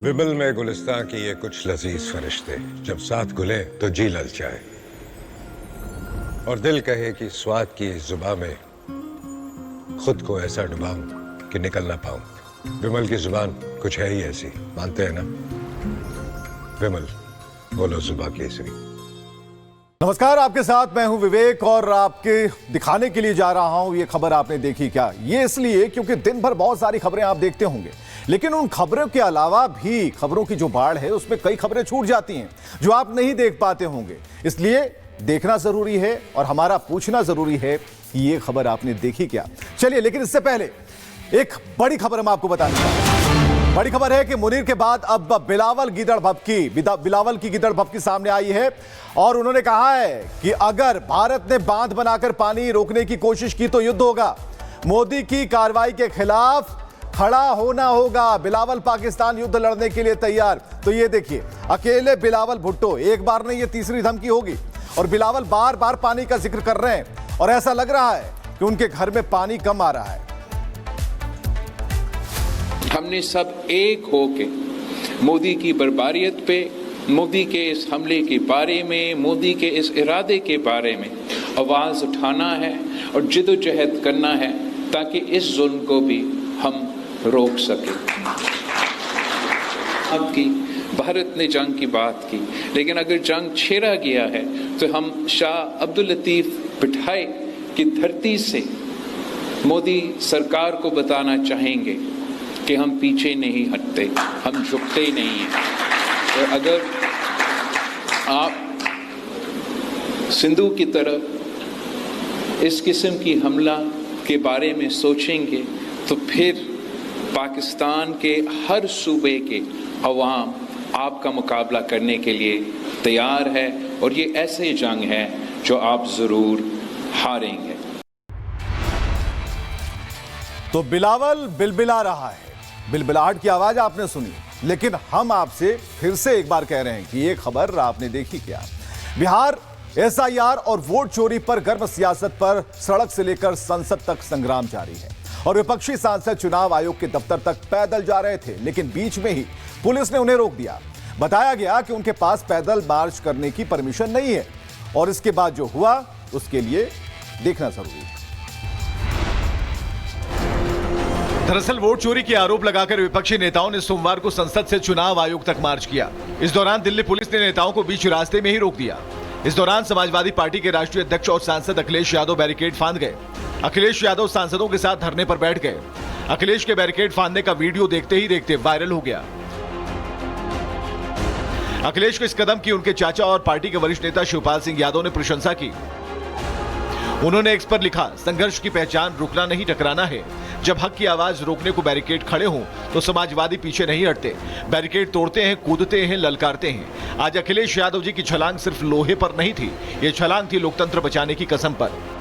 विमल में गुलिस्तां की ये कुछ लजीज फरिश्ते जब साथ घुले तो जी ललचाए और दिल कहे कि स्वाद की इस जुबां में खुद को ऐसा डुबाऊं कि निकल ना पाऊं। विमल की जुबान कुछ है ही ऐसी, मानते हैं ना? विमल, बोलो जुबां केसरी। नमस्कार, आपके साथ मैं हूं विवेक और आपके दिखाने के लिए जा रहा हूं ये खबर आपने देखी क्या। ये इसलिए क्योंकि दिन भर बहुत सारी खबरें आप देखते होंगे, लेकिन उन खबरों के अलावा भी खबरों की जो बाढ़ है उसमें कई खबरें छूट जाती हैं जो आप नहीं देख पाते होंगे। इसलिए देखना जरूरी है और हमारा पूछना जरूरी है कि ये खबर आपने देखी क्या। चलिए, लेकिन इससे पहले एक बड़ी खबर हम आपको बताने जा रहे हैं। बड़ी खबर है कि मुनीर के बाद अब बिलावल की गिदड़ भपकी सामने आई है और उन्होंने कहा है कि अगर भारत ने बांध बनाकर पानी रोकने की कोशिश की तो युद्ध होगा। मोदी की कार्रवाई के खिलाफ खड़ा होना होगा। बिलावल पाकिस्तान युद्ध लड़ने के लिए तैयार। तो ये देखिए, अकेले बिलावल भुट्टो, एक बार नहीं ये तीसरी धमकी होगी और बिलावल बार बार पानी का जिक्र कर रहे हैं और ऐसा लग रहा है कि उनके घर में पानी कम आ रहा है। हमने सब एक होके मोदी की बर्बारियत पे, मोदी के इस हमले के बारे में, मोदी के इस इरादे के बारे में आवाज उठाना है और जिद्दोजहद करना है ताकि इस जुल्म को भी हम रोक सके। अब की भारत ने जंग की बात की, लेकिन अगर जंग छेड़ा गया है तो हम शाह अब्दुल लतीफ बिठाई की धरती से मोदी सरकार को बताना चाहेंगे कि हम पीछे नहीं हटते, हम झुकते ही नहीं हैं। तो अगर आप सिंधु की तरफ इस किस्म की हमला के बारे में सोचेंगे तो फिर पाकिस्तान के हर सूबे के अवाम आपका मुकाबला करने के लिए तैयार है और ये ऐसे जंग है जो आप जरूर हारेंगे। तो बिलावल बिलबिला रहा है, बिलबिलाहट की आवाज आपने सुनी, लेकिन हम आपसे फिर से एक बार कह रहे हैं कि ये खबर आपने देखी क्या। बिहार एसआईआर और वोट चोरी पर गर्म सियासत पर सड़क से लेकर संसद तक संग्राम जारी है और विपक्षी सांसद चुनाव आयोग के दफ्तर तक पैदल जा रहे थे, लेकिन बीच में ही पुलिस ने उन्हें रोक दिया। बताया गया कि उनके पास पैदल मार्च करने की परमिशन नहीं है और इसके बाद जो हुआ उसके लिए देखना जरूरी है। दरअसल वोट चोरी के आरोप लगाकर विपक्षी नेताओं ने सोमवार को संसद से चुनाव आयोग तक मार्च किया। इस दौरान दिल्ली पुलिस ने नेताओं को बीच रास्ते में ही रोक दिया। इस दौरान समाजवादी पार्टी के राष्ट्रीय अध्यक्ष और सांसद अखिलेश यादव बैरिकेड फांद गए। अखिलेश यादव सांसदों के साथ धरने पर बैठ गए। अखिलेश के बैरिकेड फांदने का वीडियो देखते ही देखते वायरल हो गया। अखिलेश के इस कदम की उनके चाचा और पार्टी के वरिष्ठ नेता शिवपाल सिंह यादव ने प्रशंसा की। उन्होंने एक्स पर लिखा, संघर्ष की पहचान रुकना नहीं टकराना है। जब हक की आवाज रोकने को बैरिकेड खड़े हों तो समाजवादी पीछे नहीं हटते, बैरिकेड तोड़ते हैं, कूदते हैं, ललकारते हैं। आज अखिलेश यादव जी की छलांग सिर्फ लोहे पर नहीं थी, ये छलांग थी लोकतंत्र बचाने की कसम पर।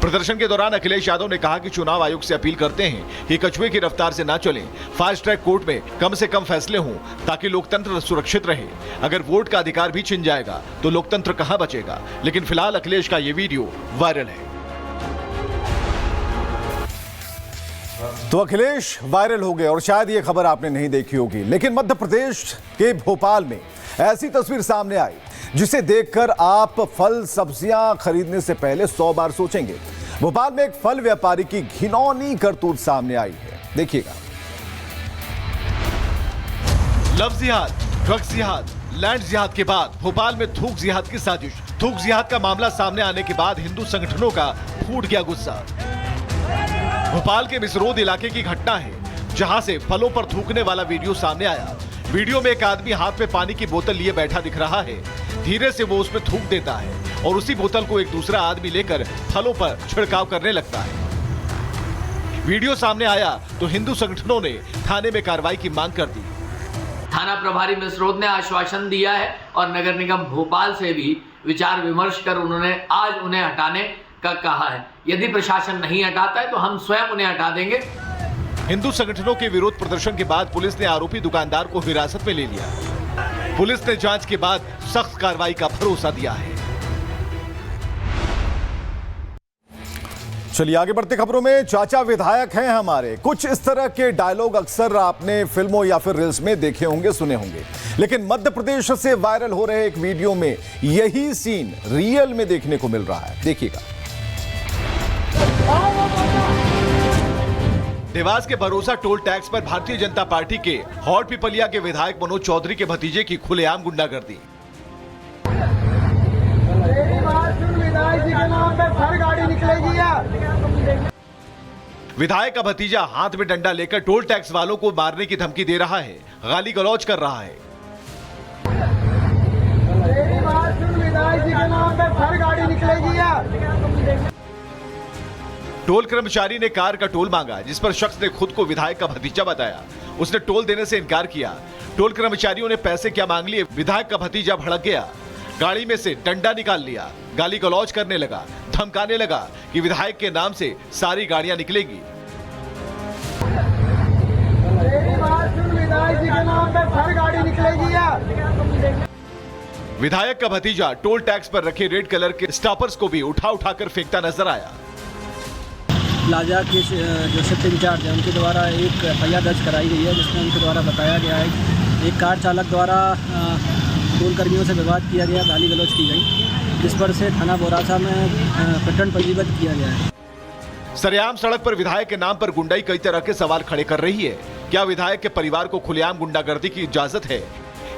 प्रदर्शन के दौरान अखिलेश यादव ने कहा कि चुनाव आयोग से अपील करते हैं कि कछुए की रफ्तार से ना चलें, फास्ट ट्रैक कोर्ट में कम से कम फैसले हों ताकि लोकतंत्र सुरक्षित रहे। अगर वोट का अधिकार भी छिन जाएगा तो लोकतंत्र कहां बचेगा। लेकिन फिलहाल अखिलेश का ये वीडियो वायरल है। तो अखिलेश वायरल हो गए और शायद ये खबर आपने नहीं देखी होगी, लेकिन मध्य प्रदेश के भोपाल में ऐसी तस्वीर सामने आई जिसे देखकर आप फल सब्जियां खरीदने से पहले 100 बार सोचेंगे। भोपाल में एक फल व्यापारी की घिनौनी करतूत सामने आई है, देखिएगा। लव जिहाद, ड्रग्स जिहाद, लैंड जिहाद के बाद भोपाल में थूक जिहाद की साजिश। थूक जिहाद का मामला सामने आने के बाद हिंदू संगठनों का फूट गया गुस्सा। भोपाल के मिसरोद इलाके की घटना है जहां से फलों पर थूकने वाला वीडियो सामने आया। वीडियो में एक आदमी हाथ में पानी की बोतल लिए बैठा दिख रहा है। धीरे से वो उसमें थूक देता है और उसी बोतल को एक दूसरा आदमी लेकर फलों पर छिड़काव करने लगता है। वीडियो सामने आया तो हिंदू संगठनों ने थाने में कार्रवाई की मांग कर दी। थाना प्रभारी मिसरोद ने आश्वासन दिया है और नगर निगम भोपाल से भी विचार विमर्श कर उन्होंने आज उन्हें हटाने का कहा है। यदि प्रशासन नहीं हटाता है तो हम स्वयं उन्हें हटा देंगे। हिंदू संगठनों के विरोध प्रदर्शन के बाद पुलिस ने आरोपी दुकानदार को हिरासत में ले लिया। पुलिस ने जांच के बाद सख्त कार्रवाई का भरोसा दिया है। चलिए आगे बढ़ते खबरों में। चाचा विधायक हैं हमारे, कुछ इस तरह के डायलॉग अक्सर आपने फिल्मों या फिर रील्स में देखे होंगे, सुने होंगे, लेकिन मध्य प्रदेश से वायरल हो रहे एक वीडियो में यही सीन रियल में देखने को मिल रहा है। देखिएगा। देवास के भरोसा टोल टैक्स पर भारतीय जनता पार्टी के हॉट पिपलिया के विधायक मनोज चौधरी के भतीजे की खुलेआम गुंडागर्दी। विधायक का भतीजा हाथ में डंडा लेकर टोल टैक्स वालों को मारने की धमकी दे रहा है, गाली गलौज कर रहा है। टोल कर्मचारी ने कार का टोल मांगा, जिस पर शख्स ने खुद को विधायक का भतीजा बताया। उसने टोल देने से इनकार किया। टोल कर्मचारियों ने पैसे क्या मांग लिए, विधायक का भतीजा भड़क गया, गाड़ी में से डंडा निकाल लिया, गाली गलौज करने लगा, धमकाने लगा कि विधायक के नाम से सारी गाड़ियां निकलेंगी। विधायक का भतीजा टोल टैक्स पर रखे रेड कलर के स्टॉपर्स को भी उठा उठाकर फेंकता नजर आया। प्लाजा के जो शिफ्ट इंचार्ज है उनके द्वारा एक एफआईआर दर्ज कराई गई है, जिसमें उनके द्वारा बताया गया है कि एक कार चालक द्वारा टोल कर्मियों से विवाद किया गया, गाली गलौज की गई, जिस पर से थाना बोरासा में प्रकरण पंजीबद्ध किया गया है। सरेआम सड़क पर विधायक के नाम पर गुंडाई कई तरह के सवाल खड़े कर रही है। क्या विधायक के परिवार को खुलेआम गुंडागर्दी की इजाजत है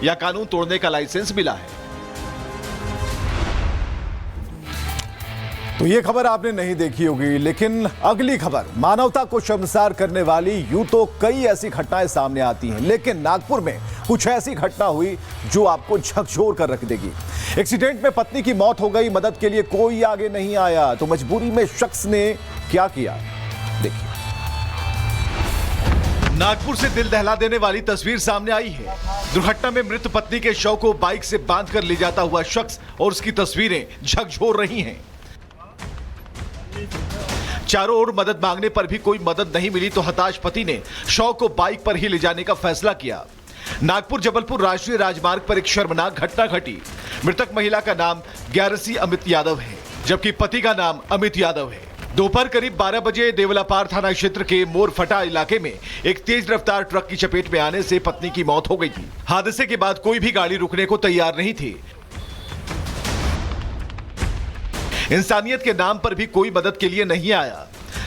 या कानून तोड़ने का लाइसेंस मिला है? तो ये खबर आपने नहीं देखी होगी, लेकिन अगली खबर मानवता को शर्मसार करने वाली। यूं तो कई ऐसी घटनाएं सामने आती हैं, लेकिन नागपुर में कुछ ऐसी घटना हुई जो आपको झकझोर कर रख देगी। एक्सीडेंट में पत्नी की मौत हो गई, मदद के लिए कोई आगे नहीं आया, तो मजबूरी में शख्स ने क्या किया, देखिए। नागपुर से दिल दहला देने वाली तस्वीर सामने आई है। दुर्घटना में मृत पत्नी के शव को बाइक से बांधकर ले जाता हुआ शख्स और उसकी तस्वीरें झकझोर रही हैं। चारों ओर मदद मांगने पर भी कोई मदद नहीं मिली तो हताश पति ने शव को बाइक पर ही ले जाने का फैसला किया। नागपुर जबलपुर राष्ट्रीय राजमार्ग पर एक शर्मनाक घटना घटी। मृतक महिला का नाम ग्यारसी अमित यादव है, जबकि पति का नाम अमित यादव है। दोपहर करीब 12 बजे देवलापार थाना क्षेत्र के मोरफटा इलाके में एक तेज रफ्तार ट्रक की चपेट में आने से पत्नी की मौत हो गई थी। हादसे के बाद कोई भी गाड़ी रुकने को तैयार नहीं थी। इंसानियत के नाम पर भी कोई मदद के लिए नहीं आया।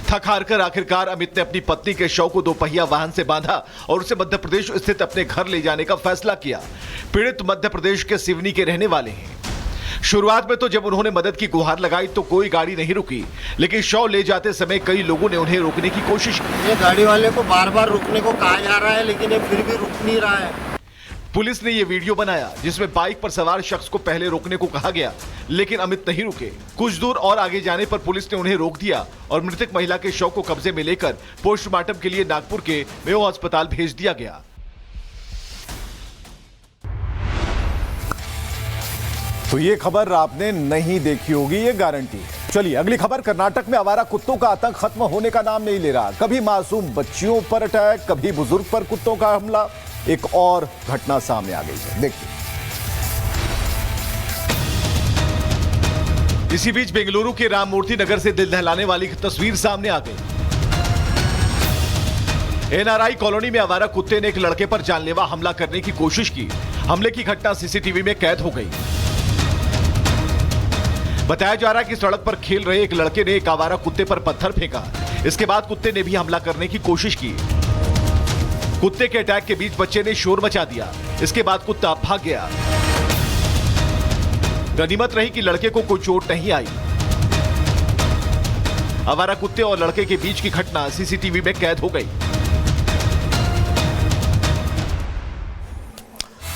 थक हार कर आखिरकार अमित ने अपनी पत्नी के शव को दोपहिया वाहन से बांधा और उसे मध्य प्रदेश स्थित अपने घर ले जाने का फैसला किया। पीड़ित मध्य प्रदेश के सिवनी के रहने वाले हैं। शुरुआत में तो जब उन्होंने मदद की गुहार लगाई तो कोई गाड़ी नहीं रुकी, लेकिन शव ले जाते समय कई लोगों ने उन्हें रोकने की कोशिश की। ये गाड़ी वाले को बार बार रुकने को कहा जा रहा है, लेकिन ये फिर भी रुक नहीं रहा है। पुलिस ने ये वीडियो बनाया जिसमें बाइक पर सवार शख्स को पहले रोकने को कहा गया, लेकिन अमित नहीं रुके। कुछ दूर और आगे जाने पर पुलिस ने उन्हें रोक दिया और मृतक महिला के शव को कब्जे में लेकर पोस्टमार्टम के लिए नागपुर के मेयो अस्पताल भेज दिया गया। तो ये खबर आपने नहीं देखी होगी, ये गारंटी है। चलिए अगली खबर। कर्नाटक में आवारा कुत्तों का आतंक खत्म होने का नाम नहीं ले रहा। कभी मासूम बच्चियों पर अटैक, कभी बुजुर्ग पर कुत्तों का हमला। एक और घटना सामने आ गई है, देखिए। इसी बीच बेंगलुरु के राममूर्ति नगर से दिल दहलाने वाली तस्वीर सामने आ गई। एनआरआई कॉलोनी में आवारा कुत्ते ने एक लड़के पर जानलेवा हमला करने की कोशिश की। हमले की घटना सीसीटीवी में कैद हो गई। बताया जा रहा है कि सड़क पर खेल रहे एक लड़के ने एक आवारा कुत्ते पर पत्थर फेंका। इसके बाद कुत्ते ने भी हमला करने की कोशिश की। कुत्ते के अटैक के बीच बच्चे ने शोर मचा दिया। इसके बाद कुत्ता भाग गया। गनीमत रही कि लड़के को कोई चोट नहीं आई। आवारा कुत्ते और लड़के के बीच की घटना सीसीटीवी में कैद हो गई।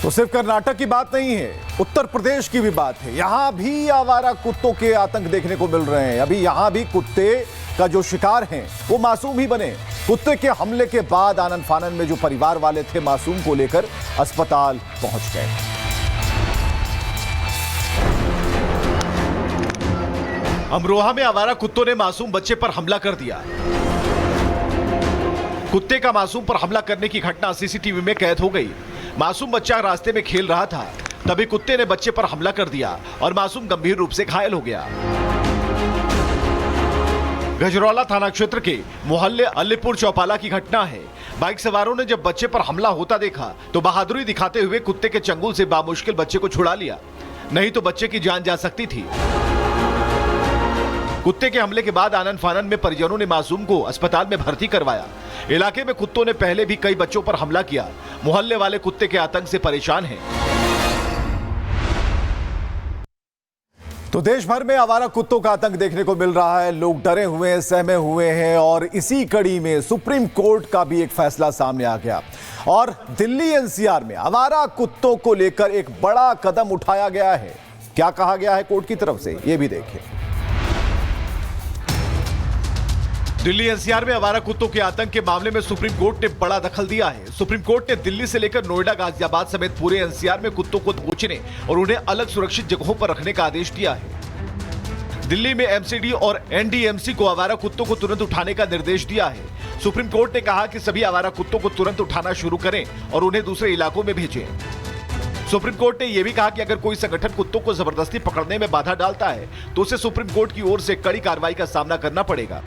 तो सिर्फ कर्नाटक की बात नहीं है, उत्तर प्रदेश की भी बात है। यहां भी आवारा कुत्तों के आतंक देखने को मिल रहे हैं। अभी यहां भी कुत्ते का जो शिकार हैं वो मासूम ही बने। कुत्ते के हमले के बाद आनन फानन में जो परिवार वाले थे मासूम को लेकर अस्पताल पहुंच गए। अमरोहा में आवारा कुत्तों ने मासूम बच्चे पर हमला कर दिया। कुत्ते का मासूम पर हमला करने की घटना सीसीटीवी में कैद हो गई। मासूम बच्चा रास्ते में खेल रहा था, तभी कुत्ते ने बच्चे पर हमला कर दिया और मासूम गंभीर रूप से घायल हो गया। गजरौला थाना क्षेत्र के मोहल्ले अलीपुर चौपाला की घटना है। बाइक सवारों ने जब बच्चे पर हमला होता देखा तो बहादुरी दिखाते हुए कुत्ते के चंगुल से बामुश्किल बच्चे को छुड़ा लिया, नहीं तो बच्चे की जान जा सकती थी। कुत्ते के हमले के बाद आनन फानन में परिजनों ने मासूम को अस्पताल में भर्ती करवाया। इलाके में कुत्तों ने पहले भी कई बच्चों पर हमला किया। मोहल्ले वाले कुत्ते के आतंक से परेशान हैं। तो देश भर में आवारा कुत्तों का आतंक देखने को मिल रहा है। लोग डरे हुए हैं, सहमे हुए हैं और इसी कड़ी में सुप्रीम कोर्ट का भी एक फैसला सामने आ गया और दिल्ली एनसीआर में आवारा कुत्तों को लेकर एक बड़ा कदम उठाया गया है। क्या कहा गया है कोर्ट की तरफ से, यह भी देखिए। दिल्ली एनसीआर में आवारा कुत्तों के आतंक के मामले में सुप्रीम कोर्ट ने बड़ा दखल दिया है। सुप्रीम कोर्ट ने दिल्ली से लेकर नोएडा, गाजियाबाद समेत पूरे एनसीआर में कुत्तों को दबोचने और उन्हें अलग सुरक्षित जगहों पर रखने का आदेश दिया है। दिल्ली में एमसीडी और एनडीएमसी को आवारा कुत्तों को तुरंत उठाने का निर्देश दिया है। सुप्रीम कोर्ट ने कहा कि सभी आवारा कुत्तों को तुरंत उठाना शुरू करें और उन्हें दूसरे इलाकों में भेजें। सुप्रीम कोर्ट ने यह भी कहा कि अगर कोई संगठन कुत्तों को जबरदस्ती पकड़ने में बाधा डालता है तो उसे सुप्रीम कोर्ट की ओर से कड़ी कार्रवाई का सामना करना पड़ेगा।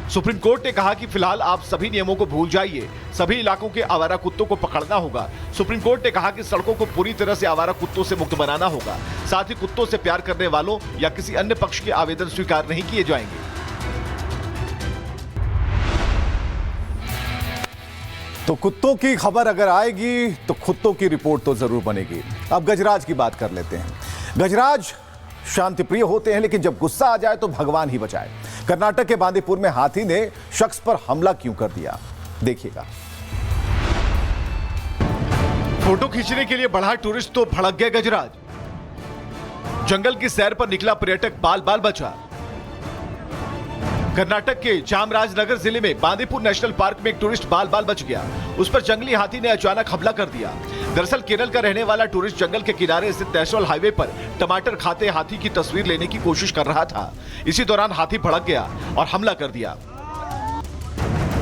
सुप्रीम कोर्ट ने कहा कि फिलहाल आप सभी नियमों को भूल जाइए, सभी इलाकों के आवारा कुत्तों को पकड़ना होगा। सुप्रीम कोर्ट ने कहा कि सड़कों को पूरी तरह से आवारा कुत्तों से मुक्त बनाना होगा। साथ ही कुत्तों से प्यार करने वालों या किसी अन्य पक्ष के आवेदन स्वीकार नहीं किए जाएंगे। तो कुत्तों की खबर अगर आएगी तो कुत्तों की रिपोर्ट तो जरूर बनेगी। अब गजराज की बात कर लेते हैं। गजराज शांति प्रिय होते हैं, लेकिन जब गुस्सा आ जाए तो भगवान ही बचाए। कर्नाटक के बांदीपुर में हाथी ने शख्स पर हमला क्यों कर दिया, देखिएगा। फोटो खींचने के लिए बढ़ा टूरिस्ट तो भड़क गए गजराज। जंगल की सैर पर निकला पर्यटक बाल बाल बचा। कर्नाटक के चामराजनगर जिले में बांदीपुर नेशनल पार्क में एक टूरिस्ट बाल बाल बच गया। उस पर जंगली हाथी ने अचानक हमला कर दिया। दरअसल केरल का रहने वाला टूरिस्ट जंगल के किनारे स्थित नेशनल हाईवे पर टमाटर खाते हाथी की तस्वीर लेने की कोशिश कर रहा था। इसी दौरान हाथी भड़क गया और हमला कर दिया।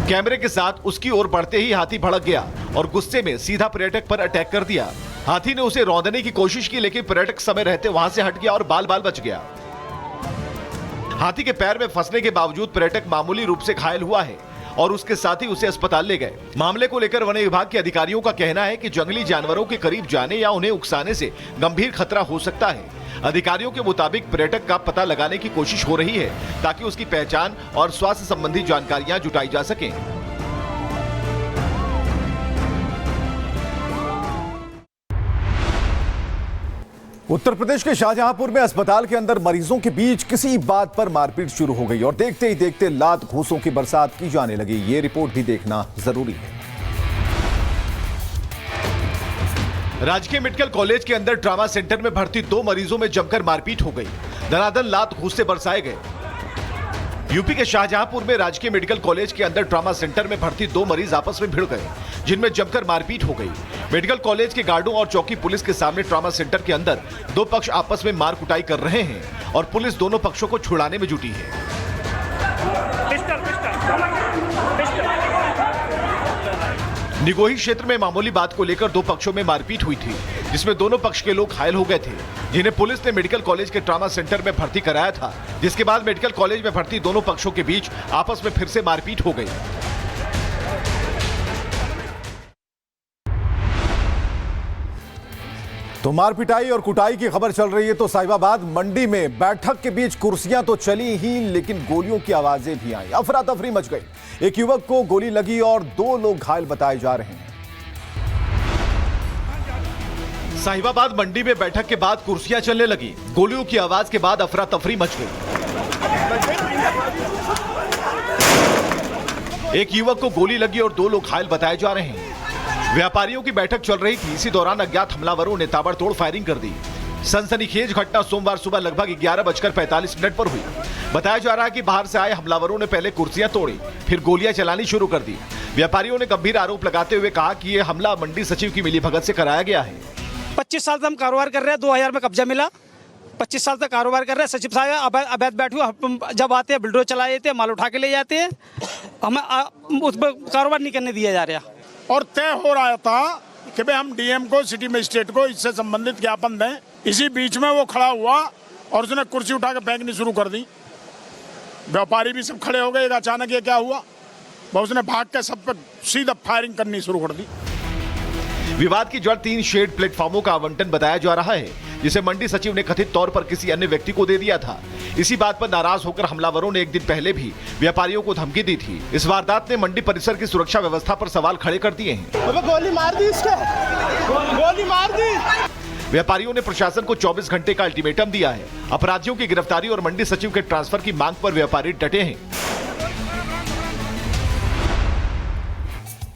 कैमरे के साथ उसकी ओर बढ़ते ही हाथी भड़क गया और गुस्से में सीधा पर्यटक पर अटैक कर दिया। हाथी ने उसे रौंदने की कोशिश की, लेकिन पर्यटक समय रहते वहां से हट गया और बाल बाल बच गया। हाथी के पैर में फंसने के बावजूद पर्यटक मामूली रूप से घायल हुआ है और उसके साथ ही उसे अस्पताल ले गए। मामले को लेकर वन विभाग के अधिकारियों का कहना है कि जंगली जानवरों के करीब जाने या उन्हें उकसाने से गंभीर खतरा हो सकता है। अधिकारियों के मुताबिक पर्यटक का पता लगाने की कोशिश हो रही है ताकि उसकी पहचान और स्वास्थ्य संबंधी जानकारियां जुटाई जा सकें। उत्तर प्रदेश के शाहजहांपुर में अस्पताल के अंदर मरीजों के बीच किसी बात पर मारपीट शुरू हो गई और देखते ही देखते लात घूंसों की बरसात की जाने लगी। ये रिपोर्ट भी देखना जरूरी है। राजकीय मेडिकल कॉलेज के अंदर ट्रॉमा सेंटर में भर्ती 2 मरीजों में जमकर मारपीट हो गई। दनादन लात घूंसे बरसाए गए। यूपी के शाहजहांपुर में राजकीय मेडिकल कॉलेज के अंदर ट्रॉमा सेंटर में भर्ती 2 मरीज आपस में भिड़ गए, जिनमें जमकर मारपीट हो गई। मेडिकल कॉलेज के गार्डों और चौकी पुलिस के सामने ट्रॉमा सेंटर के अंदर 2 पक्ष आपस में मार कुटाई कर रहे हैं और पुलिस दोनों पक्षों को छुड़ाने में जुटी है। निगोही क्षेत्र में मामूली बात को लेकर 2 पक्षों में मारपीट हुई थी, जिसमें दोनों पक्ष के लोग घायल हो गए थे, जिन्हें पुलिस ने मेडिकल कॉलेज के ट्रॉमा सेंटर में भर्ती कराया था। जिसके बाद मेडिकल कॉलेज में भर्ती दोनों पक्षों के बीच आपस में फिर से मारपीट हो गई। तो मार पिटाई और कुटाई की खबर चल रही है तो साहिबाबाद मंडी में बैठक के बीच कुर्सियां तो चली ही, लेकिन गोलियों की आवाजें भी आई। अफरा तफरी मच गई। एक युवक को गोली लगी और 2 लोग घायल बताए जा रहे हैं। साहिबाबाद मंडी में बैठक के बाद कुर्सियां चलने लगी। गोलियों की आवाज के बाद अफरा तफरी मच गई। एक युवक को गोली लगी और 2 लोग घायल बताए जा रहे हैं। व्यापारियों की बैठक चल रही थी। इसी दौरान अज्ञात हमलावरों ने ताबड़तोड़ फायरिंग कर दी। सनसनीखेज घटना सोमवार सुबह लगभग 11:45 पर हुई। बताया जा रहा है कि बाहर से आए हमलावरों ने पहले कुर्सियां तोड़ी, फिर गोलियां चलानी शुरू कर दी। व्यापारियों ने गंभीर आरोप लगाते हुए कहा कि यह हमला मंडी सचिव की मिलीभगत से कराया गया है। 25 साल से हम कारोबार कर रहे हैं, 2000 में कब्जा मिला। 25 साल तक कारोबार कर रहे हैं। सचिव साहब अवैध बैठे जब आते हैं बिल्डर चला देते हैं, माल उठा के ले जाते हैं। हमें उस पर कारोबार नहीं करने दिया जा रहा। और तय हो रहा था कि भाई हम डीएम को, सिटी मजिस्ट्रेट को इससे संबंधित ज्ञापन दें। इसी बीच में वो खड़ा हुआ और उसने कुर्सी उठा के फेंकनी शुरू कर दी। व्यापारी भी सब खड़े हो गए। अचानक ये क्या हुआ, बस उसने भाग के सब पे सीधा फायरिंग करनी शुरू कर दी। विवाद की जड़ 3 शेड प्लेटफॉर्मों का आवंटन बताया जा रहा है, जिसे मंडी सचिव ने कथित तौर पर किसी अन्य व्यक्ति को दे दिया था। इसी बात पर नाराज होकर हमलावरों ने एक दिन पहले भी व्यापारियों को धमकी दी थी। इस वारदात ने मंडी परिसर की सुरक्षा व्यवस्था पर सवाल खड़े कर दिए हैं। गोली मार दी इसके, गोली मार दी। व्यापारियों ने प्रशासन को 24 घंटे का अल्टीमेटम दिया है। अपराधियों की गिरफ्तारी और मंडी सचिव के ट्रांसफर की मांग पर व्यापारी डटे हैं।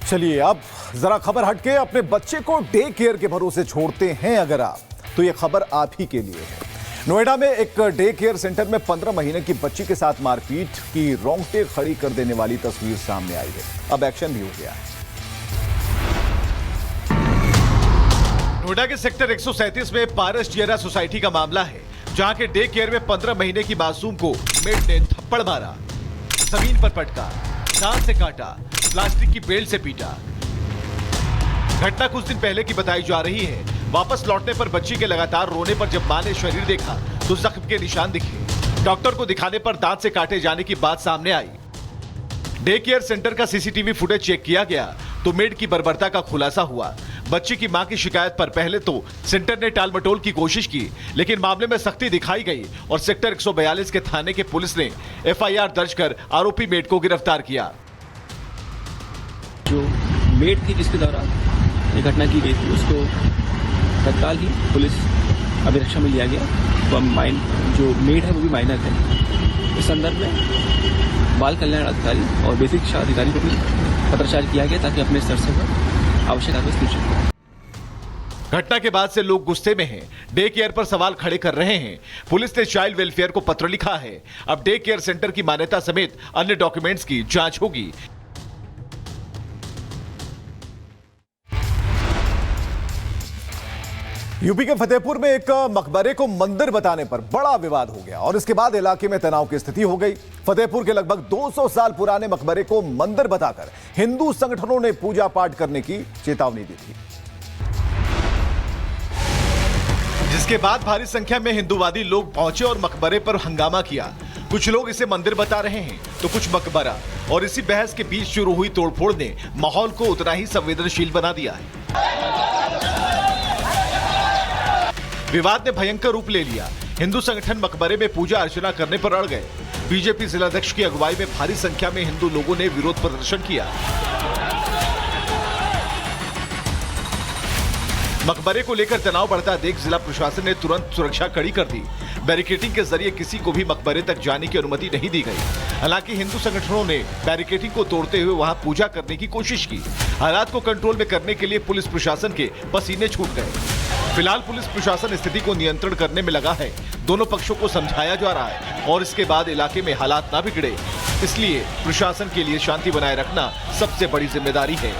चलिए अब जरा खबर हटके अपने बच्चे को डे केयर के भरोसे छोड़ते हैं अगर आप, तो ये खबर आप ही के लिए है। नोएडा में एक डे केयर सेंटर में 15 महीने की बच्ची के साथ मारपीट की रोंगटे खड़ी कर देने वाली तस्वीर सामने आई है। अब एक्शन भी हो गया है। नोएडा के सेक्टर 137 में पारस जियरा सोसाइटी का मामला है, जहां के डे केयर में 15 महीने की मासूम को मेड ने थप्पड़ मारा, जमीन पर पटका, दांत से काटा, प्लास्टिक की बेल्ट से पीटा। घटना कुछ दिन पहले की बताई जा रही है। वापस लौटने पर बच्ची के लगातार रोने पर जब मां ने शरीर देखा तो जख्म के निशान दिखे। डॉक्टर को दिखाने पर दांत से काटे जाने की बात सामने आई। डे केयर सेंटर का सीसीटीवी फुटेज चेक किया गया तो मेड की बर्बरता का खुलासा हुआ। बच्ची की मां की शिकायत पर पहले तो सेंटर ने टालमटोल की कोशिश की, लेकिन मामले में सख्ती दिखाई गई और सेक्टर 142 के थाने के पुलिस ने FIR दर्ज कर आरोपी मेड को गिरफ्तार किया। जो मेड थी जिसके द्वारा ये घटना की गई थी, उसको तत्काल ही पुलिस अभिरक्षा में लिया गया। तो अब जो मेड है वो भी माइनर है। इस संदर्भ में बाल कल्याण अधिकारी और बेसिक शिक्षा अधिकारी को भी पत्राचार किया गया ताकि अपने स्तर से आवश्यक कार्रवाई सुनिश्चित करें। घटना के बाद से लोग गुस्से में हैं, डे केयर पर सवाल खड़े कर रहे हैं। पुलिस ने चाइल्ड वेलफेयर को पत्र लिखा है। अब डे केयर सेंटर की मान्यता समेत अन्य डॉक्यूमेंट्स की जांच होगी। यूपी के फतेहपुर में एक मकबरे को मंदिर बताने पर बड़ा विवाद हो गया और इसके बाद इलाके में तनाव की स्थिति हो गई। फतेहपुर के लगभग 200 साल पुराने मकबरे को मंदिर बताकर हिंदू संगठनों ने पूजा पाठ करने की चेतावनी दी थी, जिसके बाद भारी संख्या में हिंदूवादी लोग पहुंचे और मकबरे पर हंगामा किया। कुछ लोग इसे मंदिर बता रहे हैं तो कुछ मकबरा, और इसी बहस के बीच शुरू हुई तोड़फोड़ ने माहौल को उतना ही संवेदनशील बना दिया है। विवाद ने भयंकर रूप ले लिया। हिंदू संगठन मकबरे में पूजा अर्चना करने पर अड़ गए। बीजेपी जिलाध्यक्ष की अगुवाई में भारी संख्या में हिंदू लोगों ने विरोध प्रदर्शन किया। मकबरे को लेकर तनाव बढ़ता देख जिला प्रशासन ने तुरंत सुरक्षा कड़ी कर दी। बैरिकेडिंग के जरिए किसी को भी मकबरे तक जाने की अनुमति नहीं दी गई। हालांकि हिंदू संगठनों ने बैरिकेडिंग को तोड़ते हुए वहां पूजा करने की कोशिश की। हालात को कंट्रोल में करने के लिए पुलिस प्रशासन के पसीने छूट गए। फिलहाल पुलिस प्रशासन स्थिति को नियंत्रण करने में लगा है। दोनों पक्षों को समझाया जा रहा है और इसके बाद इलाके में हालात ना बिगड़े, इसलिए प्रशासन के लिए शांति बनाए रखना सबसे बड़ी जिम्मेदारी है।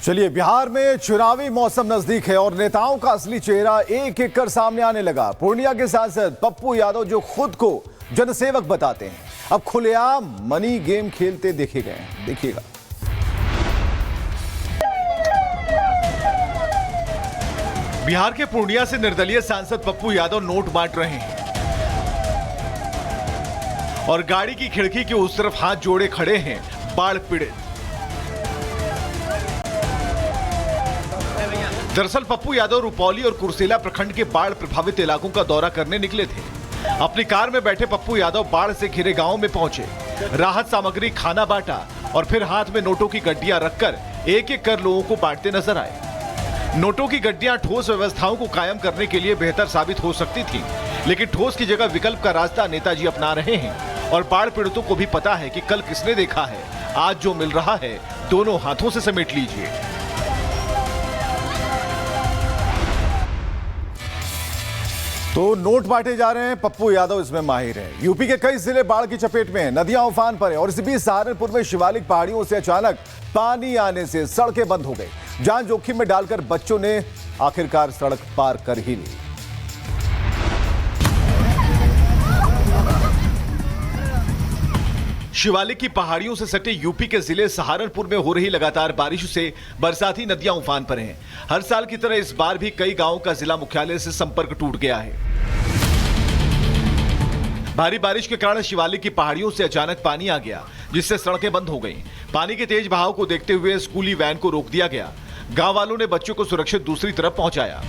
चलिए, बिहार में चुनावी मौसम नजदीक है और नेताओं का असली चेहरा एक एक कर सामने आने लगा। पूर्णिया के सांसद पप्पू यादव जो खुद को जनसेवक बताते हैं, अब खुलेआम मनी गेम खेलते देखे गए हैं। देखिएगा। बिहार के पूर्णिया से निर्दलीय सांसद पप्पू यादव नोट बांट रहे हैं और गाड़ी की खिड़की के उस तरफ हाथ जोड़े खड़े हैं बाढ़ पीड़ित। दरअसल पप्पू यादव रुपौली और कुर्सेला प्रखंड के बाढ़ प्रभावित इलाकों का दौरा करने निकले थे। अपनी कार में बैठे पप्पू यादव बाढ़ से घिरे गांव में पहुंचे, राहत सामग्री खाना बांटा और फिर हाथ में नोटों की गड्डियां रखकर एक एक कर लोगों को बांटते नजर आए। नोटों की गड्डियां ठोस व्यवस्थाओं को कायम करने के लिए बेहतर साबित हो सकती थी, लेकिन ठोस की जगह विकल्प का रास्ता नेताजी अपना रहे हैं और बाढ़ पीड़ितों को भी पता है कि कल किसने देखा है, आज जो मिल रहा है दोनों हाथों से समेट लीजिए। तो नोट बांटे जा रहे हैं, पप्पू यादव इसमें माहिर हैं। यूपी के कई जिले बाढ़ की चपेट में हैं, नदियां उफान पर हैं और इसी बीच सहारनपुर में शिवालिक पहाड़ियों से अचानक पानी आने से सड़कें बंद हो गई। जान जोखिम में डालकर बच्चों ने आखिरकार सड़क पार कर ही ली। शिवालिक की पहाड़ियों से सटे यूपी के जिले सहारनपुर में हो रही लगातार बारिश से बरसाती नदियां उफान पर हैं। हर साल की तरह इस बार भी कई गांवों का जिला मुख्यालय से संपर्क टूट गया है। भारी बारिश के कारण शिवालिक की पहाड़ियों से अचानक पानी आ गया, जिससे सड़कें बंद हो गईं। पानी के तेज बहाव को देखते हुए स्कूली वैन को रोक दिया गया। गांव वालों ने बच्चों को सुरक्षित दूसरी तरफ पहुंचाया।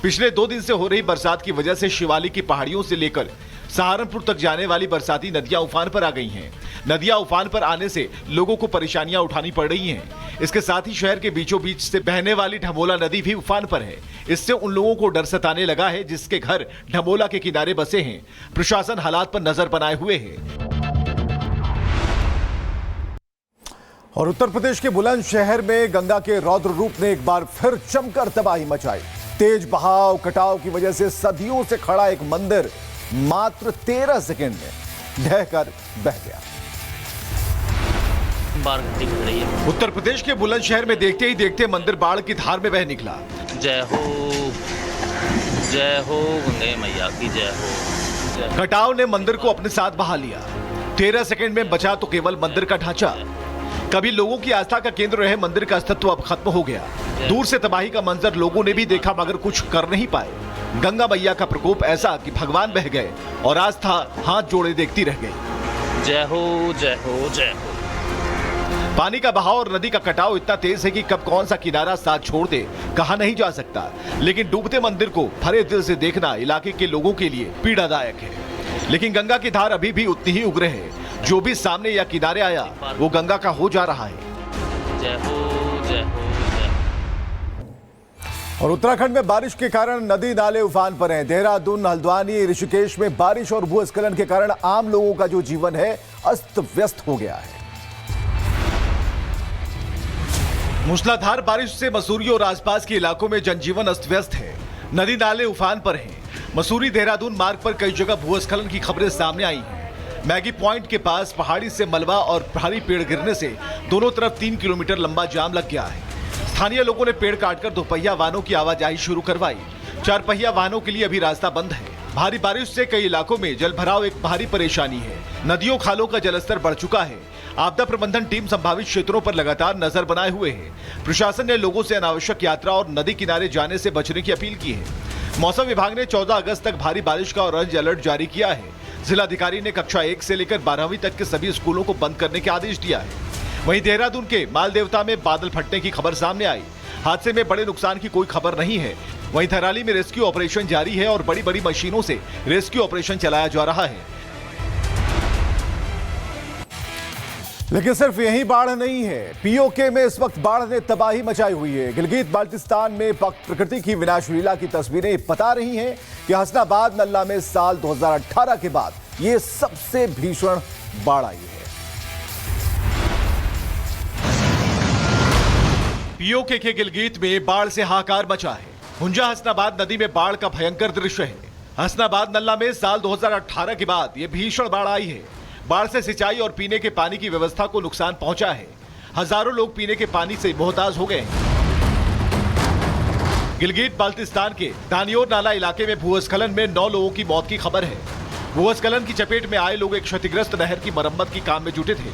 पिछले 2 दिन से हो रही बरसात की वजह से शिवालिक की पहाड़ियों से लेकर सहारनपुर तक जाने वाली बरसाती नदियां उफान पर आ गई हैं। नदियां उफान पर आने से लोगों को परेशानियां उठानी पड़ रही हैं। इसके साथ ही शहर के बीचों बीच से बहने वाली ढमोला नदी भी उफान पर है। इससे उन लोगों को डर सताने लगा है जिसके घर ढमोला के किनारे बसे हैं। प्रशासन हालात पर नजर बनाए हुए है। और उत्तर प्रदेश के बुलंदशहर में गंगा के रौद्र रूप ने एक बार फिर जमकर तबाही मचाई। तेज बहाव कटाव की वजह से सदियों से खड़ा एक मंदिर मात्र 13 सेकंड में ढहकर बह गया। उत्तर प्रदेश के बुलंदशहर में देखते ही देखते मंदिर बाढ़ की धार में बह निकला। जय हो गंगे मैया की जय हो। कटाव ने मंदिर को अपने साथ बहा लिया। 13 सेकंड में बचा तो केवल मंदिर का ढांचा। कभी लोगों की आस्था का केंद्र रहे मंदिर का अस्तित्व अब खत्म हो गया। दूर से तबाही का मंजर लोगों ने भी देखा मगर कुछ कर नहीं पाए। गंगा मैया का प्रकोप ऐसा कि भगवान बह गए और आस्था हाथ जोड़े देखती रह गई। जय हो जय हो जय हो। पानी का बहाव और नदी का कटाव इतना तेज है कि कब कौन सा किनारा साथ छोड़ दे कहा नहीं जा सकता। लेकिन डूबते मंदिर को भरे दिल से देखना इलाके के लोगों के लिए पीड़ादायक है। लेकिन गंगा की धार अभी भी उतनी ही उग्र है। जो भी सामने या किनारे आया वो गंगा का हो जा रहा है। जय हो जय हो जय हो। और उत्तराखंड में बारिश के कारण नदी नाले उफान पर हैं। देहरादून, हल्द्वानी, ऋषिकेश में बारिश और भूस्खलन के कारण आम लोगों का जो जीवन है अस्त व्यस्त हो गया है। मूसलाधार बारिश से मसूरी और आसपास के इलाकों में जनजीवन अस्त व्यस्त है। नदी नाले उफान पर हैं। मसूरी देहरादून मार्ग पर कई जगह भूस्खलन की खबरें सामने आई हैं। मैगी पॉइंट के पास पहाड़ी से मलबा और भारी पेड़ गिरने से दोनों तरफ 3 किलोमीटर लंबा जाम लग गया है। स्थानीय लोगों ने पेड़ काटकर दोपहिया वाहनों की आवाजाही शुरू करवाई। 4 पहिया वाहनों के लिए अभी रास्ता बंद है। भारी बारिश से कई इलाकों में जलभराव एक भारी परेशानी है। नदियों खालों का जलस्तर बढ़ चुका है। आपदा प्रबंधन टीम संभावित क्षेत्रों पर लगातार नजर बनाए हुए है। प्रशासन ने लोगों से अनावश्यक यात्रा और नदी किनारे जाने से बचने की अपील की है। मौसम विभाग ने 14 अगस्त तक भारी बारिश का ऑरेंज अलर्ट जारी किया है। जिलाधिकारी ने कक्षा 1 से लेकर 12वीं तक के सभी स्कूलों को बंद करने के आदेश दिया है। वहीं देहरादून के मालदेवता में बादल फटने की खबर सामने आई। हादसे में बड़े नुकसान की कोई खबर नहीं है। वहीं थराली में रेस्क्यू ऑपरेशन जारी है और बड़ी बड़ी मशीनों से रेस्क्यू ऑपरेशन चलाया जा रहा है। लेकिन सिर्फ यही बाढ़ नहीं है। पीओके में इस वक्त बाढ़ ने तबाही मचाई हुई है। गिलगित बाल्टिस्तान में प्रकृति की विनाश लीला की तस्वीरें बता रही हैं कि हसनाबाद नल्ला में साल 2018 के बाद ये सबसे भीषण बाढ़ आई है। पीओके के गिलगित में बाढ़ से हाहाकार मचा है। हुंजा हसनाबाद नदी में बाढ़ का भयंकर दृश्य है। हसनाबाद नल्ला में साल 2018 के बाद ये भीषण बाढ़ आई है। बाढ़ से सिंचाई और पीने के पानी की व्यवस्था को नुकसान पहुंचा है। हजारों लोग पीने के पानी से मोहताज हो गए हैं। गिलगित बाल्टिस्तान के दानियोर नाला इलाके में भूस्खलन में 9 लोगों की मौत की खबर है। भूस्खलन की चपेट में आए लोग एक क्षतिग्रस्त नहर की मरम्मत की काम में जुटे थे।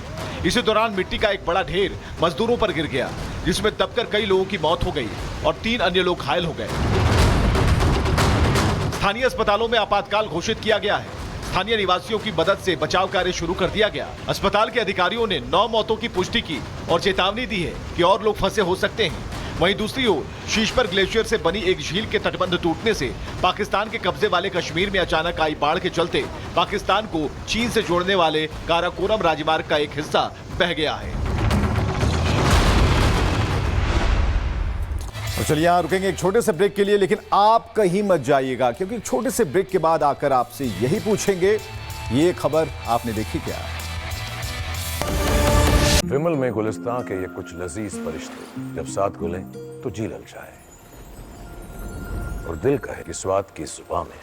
इसी दौरान मिट्टी का एक बड़ा ढेर मजदूरों पर गिर गया, जिसमें दबकर कई लोगों की मौत हो गई और 3 अन्य लोग घायल हो गए। स्थानीय अस्पतालों में आपातकाल घोषित किया गया है। स्थानीय निवासियों की मदद से बचाव कार्य शुरू कर दिया गया। अस्पताल के अधिकारियों ने 9 मौतों की पुष्टि की और चेतावनी दी है कि और लोग फंसे हो सकते हैं। वहीं दूसरी ओर शीशपर ग्लेशियर से बनी एक झील के तटबंध टूटने से पाकिस्तान के कब्जे वाले कश्मीर में अचानक आई बाढ़ के चलते पाकिस्तान को चीन से जोड़ने वाले काराकोरम राजमार्ग का एक हिस्सा बह गया है। तो चलिए यहाँ रुकेंगे एक छोटे से ब्रेक के लिए, लेकिन आप कहीं मत जाइएगा क्योंकि एक छोटे से ब्रेक के बाद आकर आपसे यही पूछेंगे, ये खबर आपने देखी क्या? विमल में गुलिस्तां के ये कुछ लजीज फरिश्ते जब साथ घुलें तो जी ललचाए और दिल कहे कि स्वाद की जुबां में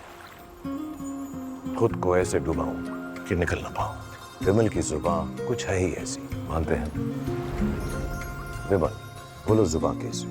खुद को ऐसे डुबाऊं कि निकल ना पाऊं। विमल की जुबां कुछ है ही ऐसी, मानते हैं? विमल बोलो जुबां कैसी?